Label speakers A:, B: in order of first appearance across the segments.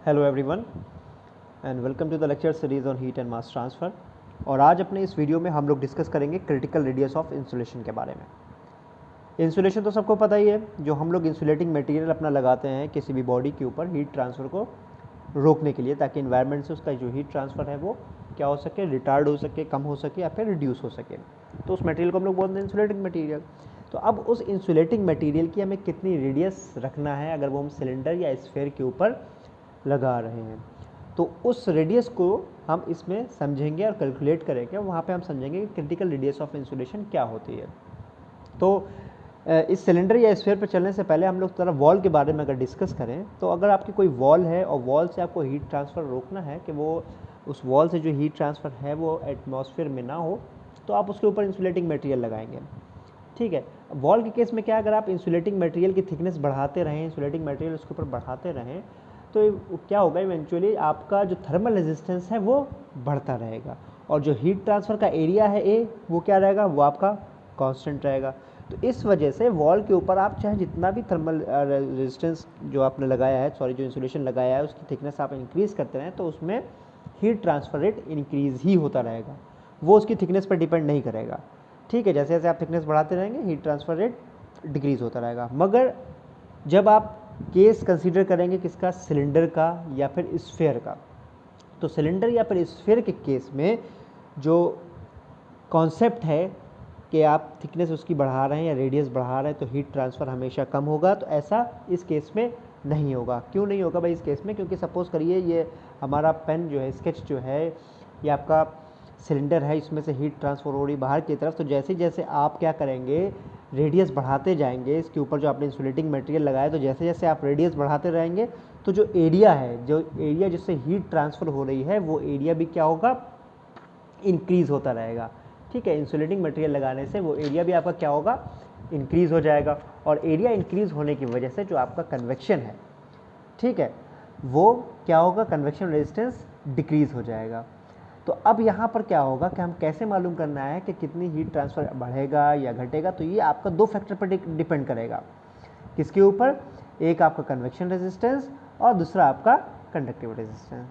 A: Hello everyone and welcome to the lecture series on heat and mass transfer. और आज अपने इस video में हम लोग डिस्कस करेंगे क्रिटिकल रेडियस ऑफ इंसुलेशन के बारे में। इंसुलेशन तो सबको पता ही है, जो हम लोग इंसुलेटिंग मटेरियल अपना लगाते हैं किसी भी बॉडी के ऊपर हीट ट्रांसफ़र को रोकने के लिए, ताकि इन्वायरमेंट से उसका जो हीट ट्रांसफ़र है वो क्या हो सके, रिटार्ड हो सके, कम हो सके या फिर रिड्यूस हो सके। तो उस मटेरियल को हम लोग बोलते हैं इंसुलेटिंग मटेरियल। तो अब उस इंसुलेटिंग मटेरियल की हमें कितनी रेडियस रखना है अगर वो हम सिलेंडर या स्फीयर के ऊपर लगा रहे हैं, तो उस रेडियस को हम इसमें समझेंगे और कैलकुलेट करेंगे। वहाँ पे हम समझेंगे कि क्रिटिकल रेडियस ऑफ इंसुलेशन क्या होती है। तो इस सिलेंडर या स्फीयर पर चलने से पहले हम लोग थोड़ा वॉल के बारे में अगर डिस्कस करें, तो अगर आपकी कोई वॉल है और वॉल से आपको हीट ट्रांसफ़र रोकना है कि वो उस वॉल से जो हीट ट्रांसफ़र है वो एटमॉस्फेयर में ना हो, तो आप उसके ऊपर इंसुलेटिंग मटेरियल लगाएंगे। ठीक है, वॉल के केस में क्या, अगर आप इंसुलेटिंग मटेरियल की थिकनेस बढ़ाते रहें, इंसुलेटिंग मटेरियल उसके ऊपर बढ़ाते रहें, तो क्या होगा, इवेंचुअली आपका जो थर्मल रेजिस्टेंस है वो बढ़ता रहेगा और जो हीट ट्रांसफ़र का एरिया है ए, वो क्या रहेगा, वो आपका कांस्टेंट रहेगा। तो इस वजह से वॉल के ऊपर आप चाहे जितना भी थर्मल रेजिस्टेंस जो आपने लगाया है, जो इंसुलेशन लगाया है, उसकी थिकनेस आप इंक्रीज़ करते रहें, तो उसमें हीट ट्रांसफ़र रेट इंक्रीज़ ही होता रहेगा, वो उसकी थिकनेस पर डिपेंड नहीं करेगा। ठीक है, जैसे जैसे आप थिकनेस बढ़ाते रहेंगे हीट ट्रांसफ़र रेट डिक्रीज़ होता रहेगा। मगर जब आप केस कंसीडर करेंगे किसका, सिलेंडर का या फिर स्फीयर का, तो सिलेंडर या फिर स्फीयर के केस में जो कॉन्सेप्ट है कि आप थिकनेस उसकी बढ़ा रहे हैं या रेडियस बढ़ा रहे हैं तो हीट ट्रांसफ़र हमेशा कम होगा। तो ऐसा इस केस में नहीं होगा। क्यों नहीं होगा भाई इस केस में? क्योंकि सपोज़ करिए ये हमारा पेन जो है, स्केच जो है, ये आपका सिलेंडर है, इसमें से हीट ट्रांसफ़र हो रही बाहर की तरफ। तो जैसे जैसे आप क्या करेंगे, रेडियस बढ़ाते जाएंगे इसके ऊपर जो आपने इंसुलेटिंग मटेरियल लगाया, तो जैसे जैसे आप रेडियस बढ़ाते रहेंगे तो जो एरिया है, जो एरिया जिससे हीट ट्रांसफ़र हो रही है, वो एरिया भी क्या होगा, इंक्रीज़ होता रहेगा। ठीक है, इंसुलेटिंग मटेरियल लगाने से वो एरिया भी आपका क्या होगा, इंक्रीज़ हो जाएगा। और एरिया इंक्रीज़ होने की वजह से जो आपका कन्वेक्शन है, ठीक है, वो क्या होगा, कन्वेक्शन रेजिस्टेंस डिक्रीज़ हो जाएगा। तो अब यहाँ पर क्या होगा कि हम कैसे मालूम करना है कि कितनी हीट ट्रांसफ़र बढ़ेगा या घटेगा, तो ये आपका दो फैक्टर पर डिपेंड करेगा। किसके ऊपर? एक आपका कन्वेक्शन रेजिस्टेंस और दूसरा आपका कंडक्टिव रेजिस्टेंस।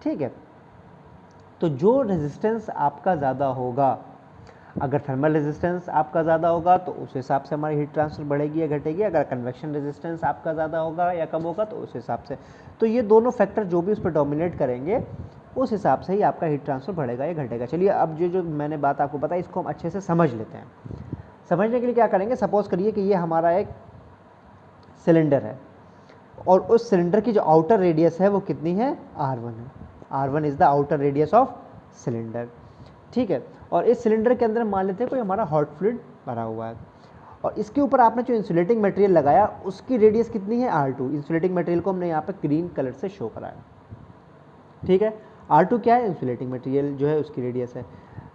A: ठीक है, तो जो रेजिस्टेंस आपका ज़्यादा होगा, अगर थर्मल रेजिस्टेंस आपका ज़्यादा होगा तो उस हिसाब से हमारी हीट ट्रांसफ़र बढ़ेगी या घटेगी। अगर कन्वेक्शन रेजिस्टेंस आपका ज़्यादा होगा या कम होगा तो उस हिसाब से। तो ये दोनों फैक्टर जो भी उस पर डोमिनेट करेंगे, उस हिसाब से ही आपका हीट ट्रांसफ़र बढ़ेगा या घटेगा। चलिए, अब जो मैंने बात आपको बताई, इसको हम अच्छे से समझ लेते हैं। समझने के लिए क्या करेंगे, सपोज़ करिए कि ये हमारा एक सिलेंडर है और उस सिलेंडर की जो आउटर रेडियस है वो कितनी है, R1 है। R1 is the outer radius of cylinder. ठीक है, और इस सिलेंडर के अंदर मान लेते हैं कोई हमारा हॉट फ्लूइड भरा हुआ है और इसके ऊपर आपने जो इंसुलेटिंग मटेरियल लगाया उसकी रेडियस कितनी है, R2। इंसुलेटिंग मटेरियल को हमने यहाँ पे ग्रीन कलर से शो कराया। ठीक है, R2 क्या है, इंसुलेटिंग मटेरियल जो है उसकी रेडियस है।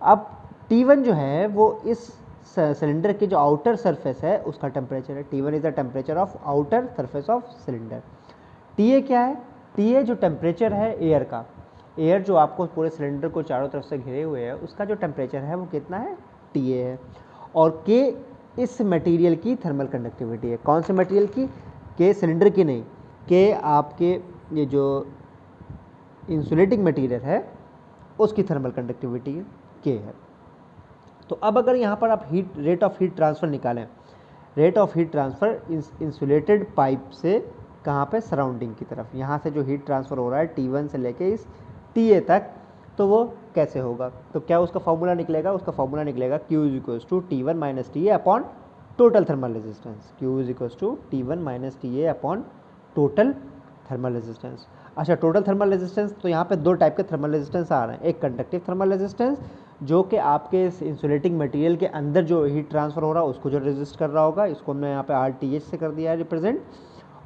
A: अब T1 जो है वो इस सिलेंडर की जो आउटर सरफेस है उसका टेम्परेचर है। T1 is the temperature of outer surface of cylinder. TA क्या है, TA जो टेम्परेचर है एयर का, एयर जो आपको पूरे सिलेंडर को चारों तरफ से घिरे हुए है, उसका जो टेम्परेचर है वो कितना है, TA है। और K इस मटेरियल की थर्मल कंडक्टिविटी है। कौन से मटेरियल की? K सिलेंडर की नहीं, K आपके ये जो इंसुलेटिंग मटेरियल है उसकी थर्मल कंडक्टिविटी K है। तो अब अगर यहाँ पर आप रेट ऑफ हीट ट्रांसफ़र निकालें, rate of heat transfer insulated pipe से कहाँ पे, सराउंडिंग की तरफ, यहाँ से जो हीट ट्रांसफ़र हो रहा है T1 से लेके इस TA तक, तो वो कैसे होगा? तो क्या उसका फॉर्मूला निकलेगा? उसका फॉर्मूला निकलेगा Q is equals to T1 minus TA upon total thermal resistance. Q is equals to T1 minus TA upon total thermal resistance. अच्छा, टोटल थर्मल रेजिस्टेंस, तो यहाँ पे दो टाइप के थर्मल रेजिस्टेंस आ रहे हैं। एक कंडक्टिव थर्मल रेजिस्टेंस जो कि आपके इस इंसुलेटिंग मटेरियल के अंदर जो हीट ट्रांसफ़र हो रहा है उसको जो रेजिस्ट कर रहा होगा, इसको हमने यहाँ पे RTH से कर दिया है रिप्रेजेंट।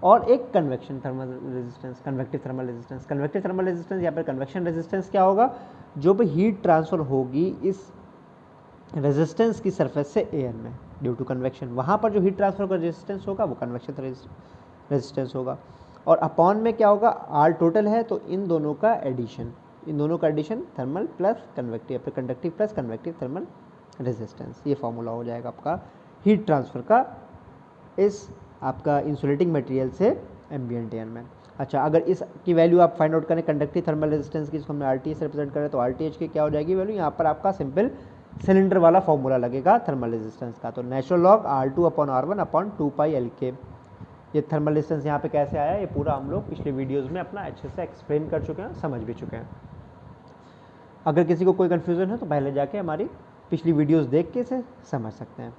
A: और एक convection thermal resistance, convective thermal resistance. Convective thermal resistance या फिर कन्वेक्शन रेजिस्टेंस क्या होगा, जो भी हीट ट्रांसफ़र होगी इस रेजिस्टेंस की सरफेस से एयर में ड्यू टू कन्वेक्शन, वहाँ पर जो हीट ट्रांसफ़र का रेजिस्टेंस होगा वो कन्वेक्शन रेजिस्टेंस होगा। और अपॉन में क्या होगा, R टोटल है तो इन दोनों का एडिशन, इन दोनों का एडिशन थर्मल प्लस कन्वेक्टिव या फिर conductive plus convective thermal resistance. ये फॉर्मूला हो जाएगा आपका हीट ट्रांसफ़र का इस आपका इंसुलेटिंग मटेरियल से एम्बिएंट एयर में। अच्छा, अगर इसकी वैल्यू आप फाइंड आउट करें कंडक्टिव थर्मल रेजिस्टेंस की, इसको हमने RTH से रिप्रेजेंट करें, तो RTH की क्या हो जाएगी वैल्यू, यहाँ पर आपका सिंपल सिलेंडर वाला फॉर्मूला लगेगा थर्मल रेजिस्टेंस का, तो नेचुरल लॉग R2/R1/2π/L। ये थर्मल रेजिस्टेंस यहाँ पे कैसे आया, ये पूरा हम लोग पिछले वीडियोज़ में अपना अच्छे से एक्सप्लेन कर चुके हैं, समझ भी चुके हैं। अगर किसी को कोई कन्फ्यूज़न है तो पहले जाके हमारी पिछली वीडियोज़ देख के इसे समझ सकते हैं।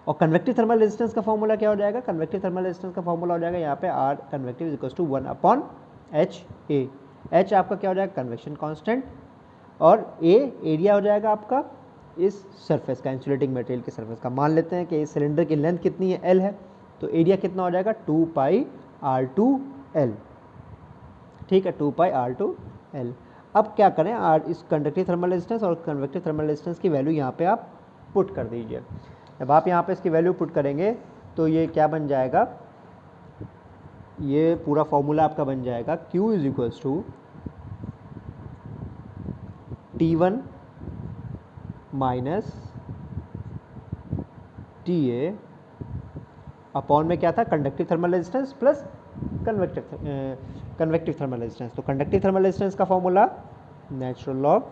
A: और कन्वेक्टिव थर्मल रेजिस्टेंस का फॉर्मूला क्या हो जाएगा, कन्वेक्टिव थर्मल रेजिस्टेंस का फॉर्मूला हो जाएगा यहाँ पे R कन्वेक्टिव = 1/HA। H आपका क्या हो जाएगा, कन्वेक्शन कांस्टेंट, और A एरिया हो जाएगा आपका इस सरफेस का, इंसुलेटिंग मटेरियल के सरफेस का। मान लेते हैं कि इस सिलेंडर की लेंथ कितनी है, L है, तो एरिया कितना हो जाएगा 2πr2L। ठीक है, 2πr2L। अब क्या करें, इस कंडक्टिव थर्मल रेजिस्टेंस और कन्वेक्टिव थर्मल रेजिस्टेंस की वैल्यू यहाँ पे आप पुट कर दीजिए। जब आप यहाँ पे इसकी वैल्यू पुट करेंगे तो ये क्या बन जाएगा, ये पूरा फॉर्मूला आपका बन जाएगा Q = T1 - TA अपॉन में क्या था, conductive thermal resistance plus convective thermal resistance. तो कंडक्टिव थर्मल रेजिस्टेंस का फॉर्मूला नेचुरल लॉग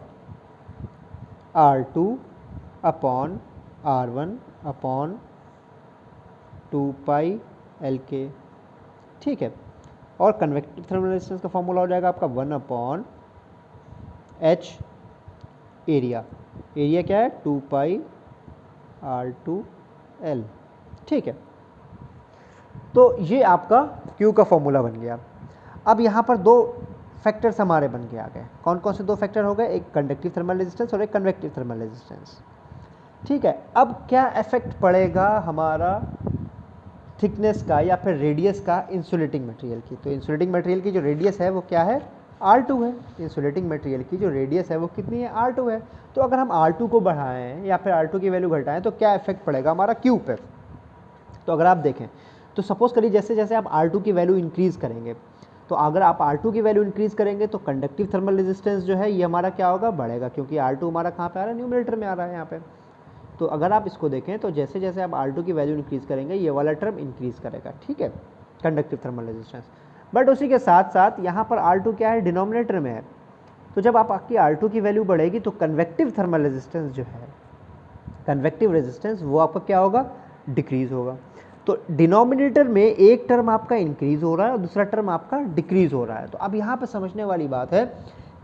A: R2/R1/2πLK। ठीक है, और कन्वेक्टिव थर्मल रेजिस्टेंस का फॉर्मूला हो जाएगा आपका 1/H एरिया। एरिया क्या है, 2πr2L। ठीक है, तो ये आपका Q का फॉर्मूला बन गया। अब यहाँ पर दो फैक्टर्स हमारे बन के आ गए। कौन कौन से दो फैक्टर हो गए, एक कंडक्टिव थर्मल रेजिस्टेंस और एक कन्वेक्टिव थर्मल रेजिस्टेंस। ठीक है, अब क्या इफेक्ट पड़ेगा हमारा थिकनेस का या फिर रेडियस का इंसुलेटिंग मटेरियल की। तो इंसुलेटिंग मटेरियल की जो रेडियस है वो क्या है, R2 है। इंसुलेटिंग मटेरियल की जो रेडियस है वो कितनी है, R2 है। तो अगर हम R2 को बढ़ाएं या फिर R2 की वैल्यू घटाएं तो क्या इफेक्ट पड़ेगा हमारा Q पे। तो अगर आप देखें तो सपोज करिए जैसे जैसे आप R2 की वैल्यू इंक्रीज़ करेंगे, तो अगर आप R2 की वैल्यू इंक्रीज़ करेंगे तो कंडक्टिव थर्मल रेजिस्टेंस जो है ये हमारा क्या होगा, बढ़ेगा, क्योंकि R2 हमारा कहाँ पे आ रहा है, न्यूमरेटर में आ रहा है यहाँ पे। तो अगर आप इसको देखें तो जैसे जैसे आप R2 की वैल्यू इंक्रीज़ करेंगे ये वाला टर्म इंक्रीज़ करेगा। ठीक है, कंडक्टिव थर्मल रेजिस्टेंस। बट उसी के साथ साथ यहाँ पर R2 क्या है, डिनोमिनेटर में है। तो जब आपकी R2 की वैल्यू बढ़ेगी तो कन्वेक्टिव थर्मल रेजिस्टेंस जो है, कन्वेक्टिव रेजिस्टेंस वो आपका क्या होगा, डिक्रीज़ होगा। तो डिनोमिनेटर में एक टर्म आपका इंक्रीज़ हो रहा है और दूसरा टर्म आपका डिक्रीज़ हो रहा है। तो अब यहाँ पे समझने वाली बात है,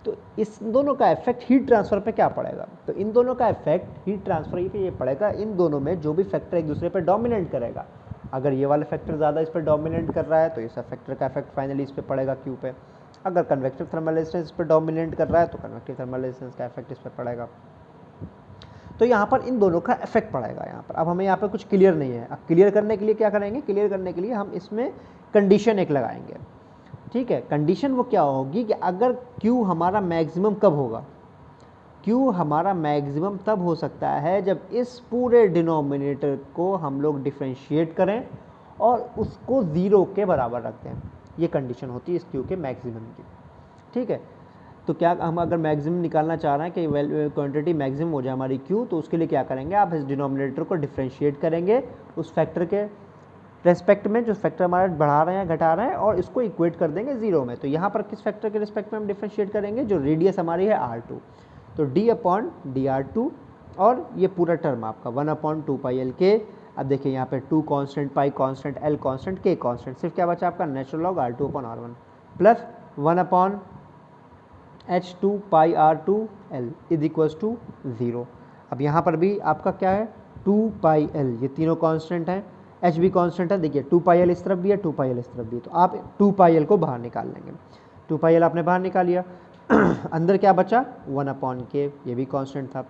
A: तो इस दोनों का इफेक्ट हीट ट्रांसफ़र पे क्या पड़ेगा। तो इन दोनों का इफेक्ट हीट ट्रांसफ़र पे ये पड़ेगा, इन दोनों में जो भी फैक्टर एक दूसरे पे डोमिनेट करेगा। अगर ये वाला फैक्टर ज़्यादा इस पर डोमिनेट कर रहा है तो इस फैक्टर का इफेक्ट फाइनली इस पर पड़ेगा Q पे। अगर कन्वेक्टिव थर्मल रेजिस्टेंस इस पर डोमिनेट कर रहा है तो कन्वेक्टिव थर्मल रेजिस्टेंस का इफेक्ट इस पर पड़ेगा। तो यहाँ पर इन दोनों का इफेक्ट पड़ेगा यहाँ पर। अब हमें यहाँ पर कुछ क्लियर नहीं है। अब क्लियर करने के लिए क्या करेंगे, क्लियर करने के लिए हम इसमें कंडीशन एक लगाएंगे। ठीक है, कंडीशन वो क्या होगी कि अगर Q हमारा मैक्सिमम कब होगा, Q हमारा मैक्सिमम तब हो सकता है जब इस पूरे डिनोमिनेटर को हम लोग डिफ्रेंशिएट करें और उसको 0 के बराबर रख दें। ये कंडीशन होती है इस Q के मैक्सिमम की। ठीक है, तो क्या हम अगर मैक्सिमम निकालना चाह रहे हैं कि क्वांटिटी मैक्सिमम हो जाए हमारी Q, तो उसके लिए क्या करेंगे, आप इस डिनोमिनेटर को डिफ्रेंशिएट करेंगे उस फैक्टर के रेस्पेक्ट में जो फैक्टर हमारा बढ़ा रहे हैं घटा रहे हैं, और इसको इक्वेट कर देंगे 0 में। तो यहाँ पर किस फैक्टर के रिस्पेक्ट में हम डिफ्रेंशिएट करेंगे, जो रेडियस हमारी है R2, तो d/dr2, और ये पूरा टर्म आपका 1/2πLK। अब देखिए यहाँ पे 2 कांस्टेंट, पाई constant, L constant, K constant, सिर्फ क्या बचा आपका natural log R2/R1 plus 1/H2πr2L = 0। अब यहाँ पर भी आपका क्या है, 2πL, ये तीनों कांस्टेंट हैं, H भी कांस्टेंट है। देखिए 2πL इस तरफ भी है, 2πL इस तरफ भी है, तो आप 2πL को बाहर निकाल लेंगे। 2πL आपने बाहर निकाल लिया, अंदर क्या बचा, 1/K, ये भी कांस्टेंट था।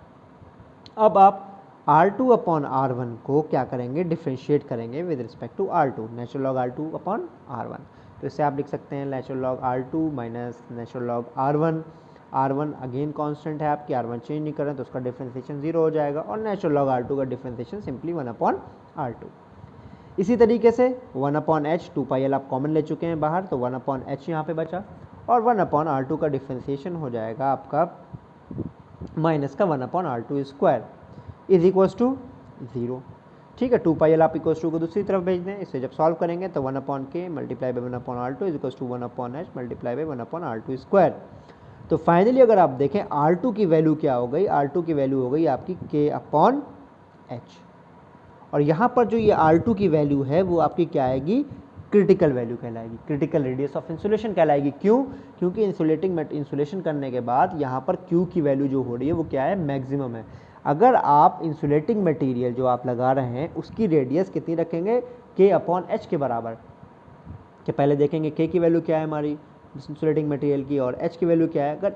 A: अब आप R2/R1 को क्या करेंगे, डिफ्रेंशिएट करेंगे with respect to R2, natural log R2/R1। तो इससे आप लिख सकते हैं natural log R2 minus natural log R1। R1 again constant है आपकी, R1 चेंज नहीं करें तो उसका डिफ्रेंशिएशन 0 हो जाएगा, और नेचुरल लॉग R2 का डिफ्रेंशिएशन सिंपली 1/R2। इसी तरीके से 1/H, 2πL आप कॉमन ले चुके हैं बाहर, तो 1/H यहाँ पे बचा, और 1/R2 का डिफ्रेंशिएशन हो जाएगा आपका माइनस का 1/R2² = 0। ठीक है। 2πl आप इक्वल्स टू को दूसरी तरफ भेज दें, इसे जब सॉल्व करेंगे तो 1/k multiply by 1/r2 is equals to 1/h multiply by 1/r2 square. तो फाइनली अगर आप देखें R2 की वैल्यू क्या हो गई, R2 की वैल्यू हो गई आपकी k/h। और यहाँ पर जो ये R2 की वैल्यू है वो आपकी क्या आएगी, क्रिटिकल वैल्यू कहलाएगी, क्रिटिकल रेडियस ऑफ इंसुलेशन कहलाएगी। क्यों? क्योंकि इंसुलेशन करने के बाद यहाँ पर Q की वैल्यू जो हो रही है वो क्या है, मैक्सिमम है। अगर आप इंसुलेटिंग मटेरियल जो आप लगा रहे हैं उसकी रेडियस कितनी रखेंगे, k/h के बराबर, कि पहले देखेंगे k की वैल्यू क्या है हमारी इंसुलेटिंग मटेरियल की और h की वैल्यू क्या है। अगर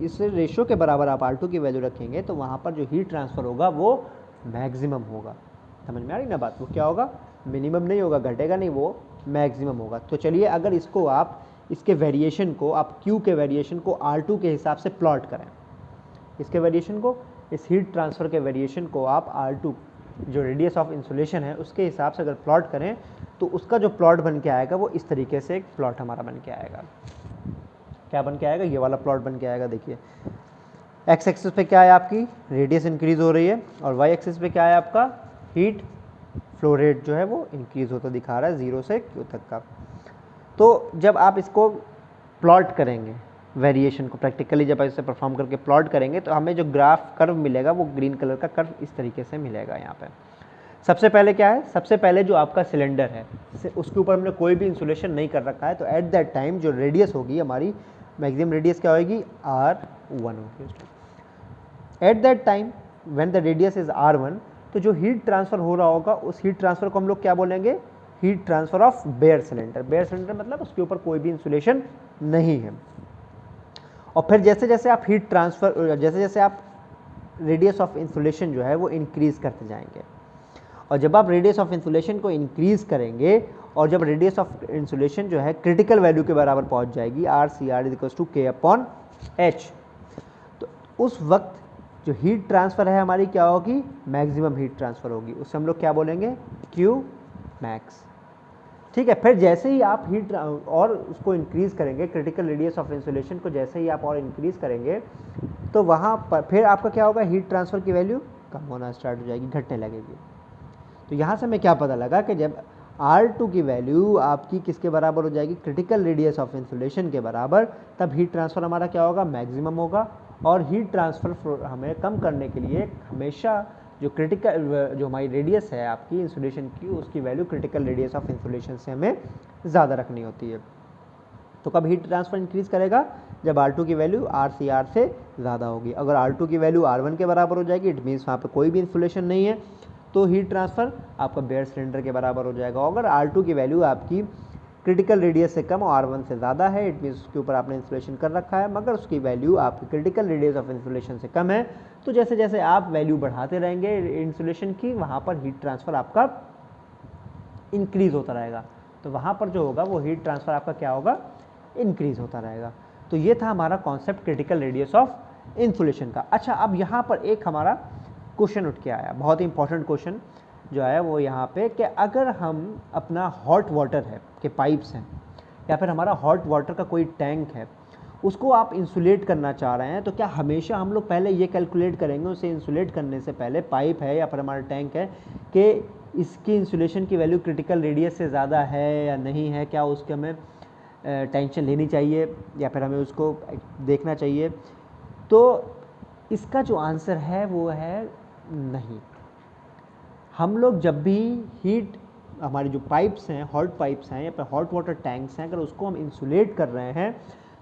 A: इस रेशियो के बराबर आप R2 की वैल्यू रखेंगे तो वहाँ पर जो हीट ट्रांसफ़र होगा वो मैक्सिमम होगा। समझ में आ रही ना बात? वो क्या होगा, मिनिमम नहीं होगा, घटेगा नहीं, वो मैक्सिमम होगा। तो चलिए अगर इसको आप इसके वेरिएशन को आप Q के वेरिएशन को R2 के हिसाब से प्लॉट करें, इसके वेरिएशन को, इस हीट ट्रांसफ़र के वेरिएशन को आप R2 जो रेडियस ऑफ इंसुलेशन है उसके हिसाब से अगर प्लॉट करें तो उसका जो प्लॉट बन के आएगा वो इस तरीके से एक प्लॉट हमारा बन के आएगा। क्या बन के आएगा, ये वाला प्लॉट बन के आएगा। देखिए एक्स एक्सिस पे क्या है आपकी रेडियस इंक्रीज हो रही है और वाई एक्सिस पे क्या है आपका हीट फ्लो रेट जो है वो इंक्रीज होता दिखा रहा है 0 से Q तक का। तो जब आप इसको प्लॉट करेंगे वेरिएशन को प्रैक्टिकली जब इसे परफॉर्म करके प्लॉट करेंगे तो हमें जो ग्राफ कर्व मिलेगा वो ग्रीन कलर का कर्व इस तरीके से मिलेगा। यहाँ पे सबसे पहले क्या है, सबसे पहले जो आपका सिलेंडर है उसके ऊपर हमने कोई भी इंसुलेशन नहीं कर रखा है, तो एट दैट टाइम जो रेडियस होगी हमारी मैक्सिमम रेडियस क्या होगी, R1 होगी। At that time when the radius is R1 तो जो हीट ट्रांसफ़र हो रहा होगा उस हीट ट्रांसफ़र को हम लोग क्या बोलेंगे, heat transfer of bare cylinder. Bare cylinder मतलब उसके ऊपर कोई भी इंसुलेशन नहीं है। और फिर जैसे जैसे आप हीट ट्रांसफ़र, जैसे जैसे आप रेडियस ऑफ इंसुलेशन जो है वो इंक्रीज़ करते जाएंगे, और जब आप रेडियस ऑफ इंसुलेशन को इंक्रीज़ करेंगे और जब रेडियस ऑफ इंसुलेशन जो है क्रिटिकल वैल्यू के बराबर पहुंच जाएगी RCR इक्वल्स टू k/h, तो उस वक्त जो हीट ट्रांसफ़र है हमारी क्या होगी, मैक्सिमम हीट ट्रांसफ़र होगी। उससे हम लोग क्या बोलेंगे, Q मैक्स। ठीक है। फिर जैसे ही आप हीट और उसको इंक्रीज़ करेंगे, क्रिटिकल रेडियस ऑफ इंसुलेशन को जैसे ही आप और इंक्रीज़ करेंगे तो वहाँ पर फिर आपका क्या होगा, हीट ट्रांसफ़र की वैल्यू कम होना स्टार्ट हो जाएगी, घटने लगेगी। तो यहाँ से हमें क्या पता लगा कि जब R2 की वैल्यू आपकी किसके बराबर हो जाएगी, क्रिटिकल रेडियस ऑफ इंसुलेशन के बराबर, तब हीट ट्रांसफ़र हमारा क्या होगा, मैक्सिमम होगा। और हीट ट्रांसफ़र हमें कम करने के लिए हमेशा जो जो हमारी रेडियस है आपकी इंसुलेशन की, उसकी value critical radius of insulation से हमें ज़्यादा रखनी होती है। तो कब हीट ट्रांसफ़र इंक्रीज़ करेगा, जब R2 की वैल्यू RCR से ज़्यादा होगी। अगर R2 की वैल्यू R1 के बराबर हो जाएगी, इट मीन्स वहाँ पर कोई भी इंसुलेशन नहीं है, तो हीट ट्रांसफ़र आपका बेयर सिलेंडर के बराबर हो जाएगा। अगर R2 की वैल्यू आपकी क्रिटिकल रेडियस से कम और R1 से ज़्यादा है, इट मीन्स उसके ऊपर आपने इंसुलेशन कर रखा है, मगर उसकी वैल्यू आपकी क्रिटिकल रेडियस ऑफ इंसुलेशन से कम है, तो जैसे जैसे आप वैल्यू बढ़ाते रहेंगे इंसुलेशन की, वहाँ पर हीट ट्रांसफ़र आपका इंक्रीज़ होता रहेगा। तो वहाँ पर जो होगा वो हीट ट्रांसफ़र आपका क्या होगा, इंक्रीज़ होता रहेगा। तो ये था हमारा concept critical radius of insulation का। अच्छा, अब यहाँ पर एक हमारा क्वेश्चन उठ के आया, बहुत ही इंपॉर्टेंट क्वेश्चन जो आया वो यहाँ पे, कि अगर हम अपना हॉट वाटर है के पाइप्स हैं या फिर हमारा हॉट वाटर का कोई टैंक है, उसको आप इंसुलेट करना चाह रहे हैं, तो क्या हमेशा हम लोग पहले ये कैलकुलेट करेंगे उसे इंसुलेट करने से पहले, पाइप है या फिर हमारा टैंक है, कि इसकी इंसुलेशन की वैल्यू क्रिटिकल रेडियस से ज़्यादा है या नहीं है, क्या उसके हमें टेंशन लेनी चाहिए या फिर हमें उसको देखना चाहिए? तो इसका जो आंसर है वो है नहीं। हम लोग जब भी हीट, हमारी जो पाइप्स हैं, हॉट पाइप्स हैं या फिर हॉट वाटर टैंक्स हैं, अगर उसको हम इंसुलेट कर रहे हैं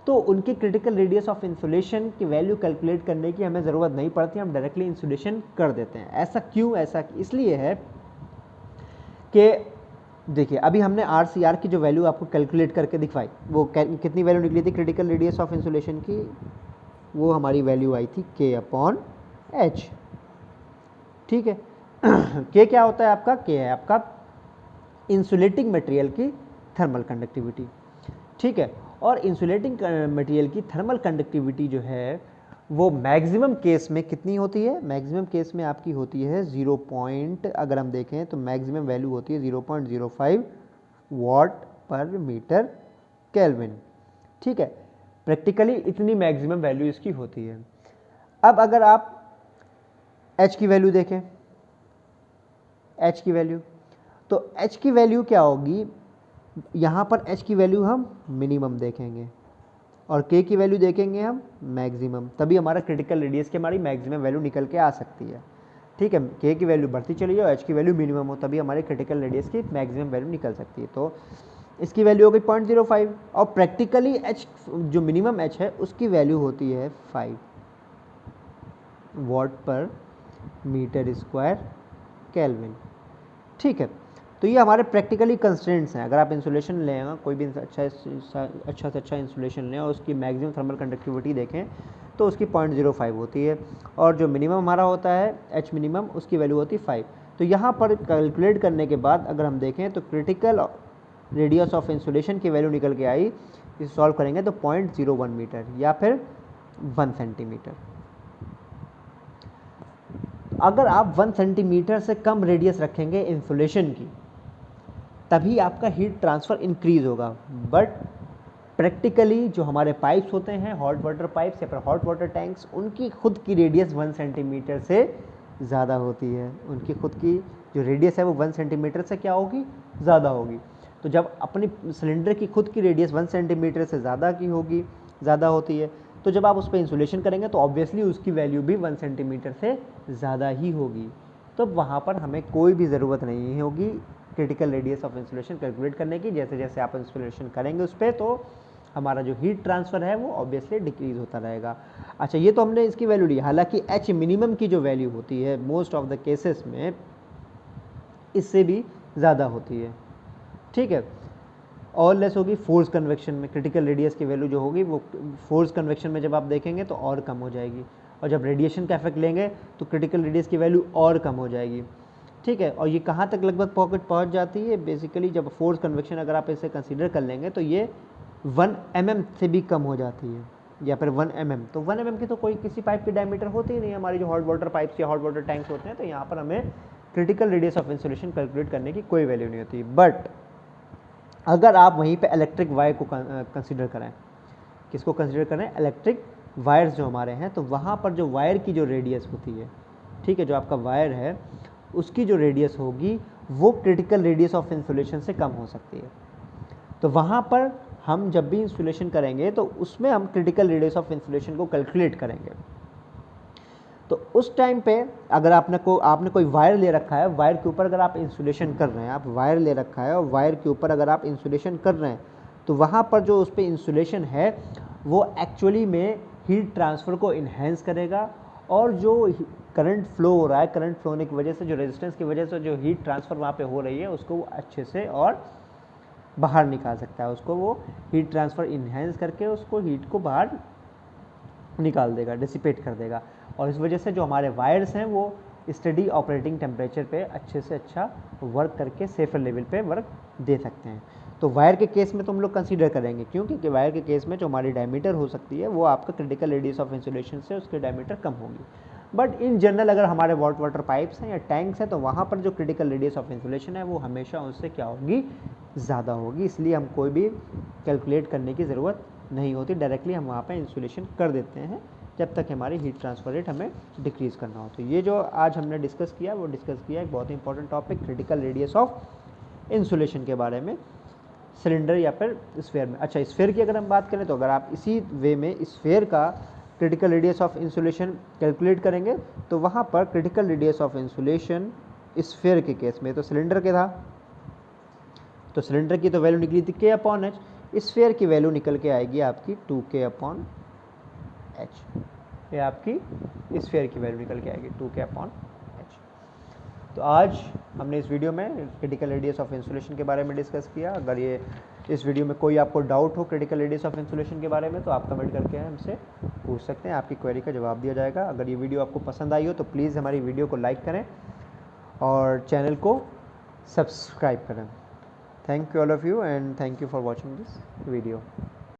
A: तो उनकी क्रिटिकल रेडियस ऑफ इंसुलेशन की वैल्यू कैलकुलेट करने की हमें ज़रूरत नहीं पड़ती, हम डायरेक्टली इंसुलेशन कर देते हैं। ऐसा क्यों? ऐसा इसलिए है कि देखिए अभी हमने RCR की जो वैल्यू आपको कैलकुलेट करके दिखवाई, वो कितनी वैल्यू निकली थी क्रिटिकल रेडियस ऑफ इंसुलेशन की, वो हमारी वैल्यू आई थी k/h। ठीक है। k क्या होता है आपका, k है आपका इंसुलेटिंग मटेरियल की थर्मल कंडक्टिविटी। ठीक है। और इंसुलेटिंग मटेरियल की थर्मल कंडक्टिविटी जो है वो मैक्सिमम केस में कितनी होती है, मैक्सिमम केस में आपकी होती है 0. अगर हम देखें तो मैक्सिमम वैल्यू होती है 0.05 वाट पर मीटर केल्विन। ठीक है। प्रैक्टिकली इतनी मैक्सिमम वैल्यू इसकी होती है। अब अगर आप H की वैल्यू देखें एच की वैल्यू। तो एच की वैल्यू क्या होगी, यहाँ पर एच की वैल्यू हम मिनिमम देखेंगे और के की वैल्यू देखेंगे हम मैक्सिमम, तभी हमारा क्रिटिकल रेडियस की हमारी मैक्सिमम वैल्यू निकल के आ सकती है। ठीक है, के की वैल्यू बढ़ती चली जाए और एच की वैल्यू मिनिमम हो, तभी हमारे क्रिटिकल रेडियस की मैक्सिमम वैल्यू निकल सकती है। तो इसकी वैल्यू हो गई 0.05 और प्रैक्टिकली एच जो मिनिमम एच है उसकी वैल्यू होती है 5 वॉट पर मीटर स्क्वायर केल्विन। ठीक है, तो ये हमारे प्रैक्टिकली कंस्ट्रेंट्स हैं। अगर आप इंसुलेशन लें, कोई भी अच्छा से अच्छा इंसुलेशन लें और उसकी मैक्सिमम थर्मल कंडक्टिविटी देखें तो उसकी 0.05 होती है और जो मिनिमम हमारा होता है एच मिनिमम, उसकी वैल्यू होती है 5। तो यहाँ पर कैलकुलेट करने के बाद अगर हम देखें तो क्रिटिकल रेडियस ऑफ इंसुलेशन की वैल्यू निकल के आई, इसे सॉल्व करेंगे तो 0.01 मीटर या फिर 1 सेंटीमीटर। अगर आप 1 सेंटीमीटर से कम रेडियस रखेंगे इंसुलेशन की, तभी आपका हीट ट्रांसफ़र इंक्रीज होगा। बट प्रैक्टिकली जो हमारे पाइप्स होते हैं, हॉट वाटर पाइप्स या फिर हॉट वाटर टैंक्स, उनकी खुद की रेडियस 1 सेंटीमीटर से ज़्यादा होती है। उनकी खुद की जो रेडियस है वो 1 सेंटीमीटर से क्या होगी, ज़्यादा होगी। तो जब अपनी सिलेंडर की खुद की रेडियस 1 सेंटीमीटर से ज़्यादा होती है, तो जब आप उस पर इंसुलेशन करेंगे तो ऑब्वियसली उसकी वैल्यू भी 1 सेंटीमीटर से ज़्यादा ही होगी। तो वहाँ पर हमें कोई भी ज़रूरत नहीं होगी critical radius of insulation calculate करने की। जैसे जैसे आप इंसुलेशन करेंगे उस पर, तो हमारा जो हीट ट्रांसफ़र है वो ऑब्वियसली डिक्रीज़ होता रहेगा। अच्छा, ये तो हमने इसकी वैल्यू ली। हालांकि एच मिनिमम की जो वैल्यू होती है मोस्ट ऑफ द केसेस में इससे भी ज़्यादा होती है। ठीक है, और लेस होगी फोर्स कन्वेक्शन में। क्रिटिकल रेडियस की वैल्यू जो होगी वो फोर्स कन्वेक्शन में जब आप देखेंगे तो और कम हो जाएगी, और जब रेडिएशन का इफेक्ट लेंगे तो क्रिटिकल रेडियस की वैल्यू और कम हो जाएगी। ठीक है, और ये कहाँ तक लगभग पहुँच जाती है, बेसिकली जब फोर्स कन्वेक्शन अगर आप इसे कंसीडर कर लेंगे तो ये 1 mm से भी कम हो जाती है, या फिर 1 mm। तो 1 mm की तो कोई किसी पाइप की डायमीटर होती ही नहीं, हमारी जो हॉट वाटर पाइप्स या हॉट वाटर टैंक्स होते हैं। तो यहाँ पर हमें critical radius of insulation calculate करने की कोई वैल्यू नहीं होती। बट अगर आप वहीं पे इलेक्ट्रिक वायर को कंसीडर करें, किसको कंसीडर करें, इलेक्ट्रिक वायर्स जो हमारे हैं, तो वहाँ पर जो वायर की जो रेडियस होती है, ठीक है, जो आपका वायर है उसकी जो रेडियस होगी वो क्रिटिकल रेडियस ऑफ इंसुलेशन से कम हो सकती है। तो वहाँ पर हम जब भी इंसुलेशन करेंगे तो उसमें हम क्रिटिकल रेडियस ऑफ इंसुलेशन को कैलकुलेट करेंगे। तो उस टाइम पे अगर आपने कोई वायर ले रखा है, वायर के ऊपर अगर आप इंसुलेशन कर रहे हैं, आप वायर ले रखा है और वायर के ऊपर अगर आप इंसुलेशन कर रहे हैं, तो वहाँ पर जो उस पर इंसुलेशन है वो एक्चुअली में हीट ट्रांसफ़र को इन्हेंस करेगा, और जो करंट फ्लो हो रहा है, करंट फ्लो होने की वजह से, जो रेजिस्टेंस की वजह से जो हीट ट्रांसफ़र वहाँ पे हो रही है, उसको वो अच्छे से और बाहर निकाल सकता है। उसको वो हीट ट्रांसफ़र इन्हेंस करके उसको हीट को बाहर निकाल देगा, डिसिपेट कर देगा, और इस वजह से जो हमारे वायर्स हैं वो स्टडी ऑपरेटिंग टेम्परेचर पे अच्छे से अच्छा वर्क करके सेफर लेवल पे वर्क दे सकते हैं। तो वायर के केस में तो हम लोग कंसीडर करेंगे, क्योंकि वायर के केस में जो हमारी डायमीटर हो सकती है वो आपका क्रिटिकल रेडियस ऑफ इंसुलेशन से उसकी डायमीटर कम होगी। बट इन जनरल अगर हमारे हॉट वाटर पाइप्स हैं या टैंक्स हैं, तो वहाँ पर जो क्रिटिकल रेडियस ऑफ इंसुलेशन है वो हमेशा उससे क्या होगी, ज़्यादा होगी। इसलिए हम कोई भी कैलकुलेट करने की ज़रूरत नहीं होती, डायरेक्टली हम वहाँ पर इंसुलेशन कर देते हैं जब तक हमारी हीट ट्रांसफर रेट हमें डिक्रीज़ करना हो। तो ये जो आज हमने डिस्कस किया वो डिस्कस किया एक बहुत ही important topic, critical radius of insulation के बारे में, सिलेंडर या फिर स्फेयर में। अच्छा, स्फेयर की अगर हम बात करें तो अगर आप इसी वे में स्फेयर का critical radius of insulation calculate करेंगे तो वहाँ पर critical radius of insulation sphere के केस में, तो सिलेंडर के था, तो सिलेंडर की तो वैल्यू निकली थी K/H, स्फेयर की वैल्यू निकल के आएगी आपकी 2K/H। ये आपकी स्फेयर की वैल्यू निकल के आएगी 2K/H। तो आज हमने इस वीडियो में क्रिटिकल रेडियस ऑफ इंसुलेशन के बारे में डिस्कस किया। अगर ये इस वीडियो में कोई आपको डाउट हो क्रिटिकल रेडियस ऑफ इंसुलेशन के बारे में, तो आप कमेंट करके हमसे पूछ सकते हैं, आपकी क्वेरी का जवाब दिया जाएगा। अगर ये वीडियो आपको पसंद आई हो तो प्लीज़ हमारी वीडियो को लाइक करें और चैनल को सब्सक्राइब करें। Thank you all of you and thank you for watching this video.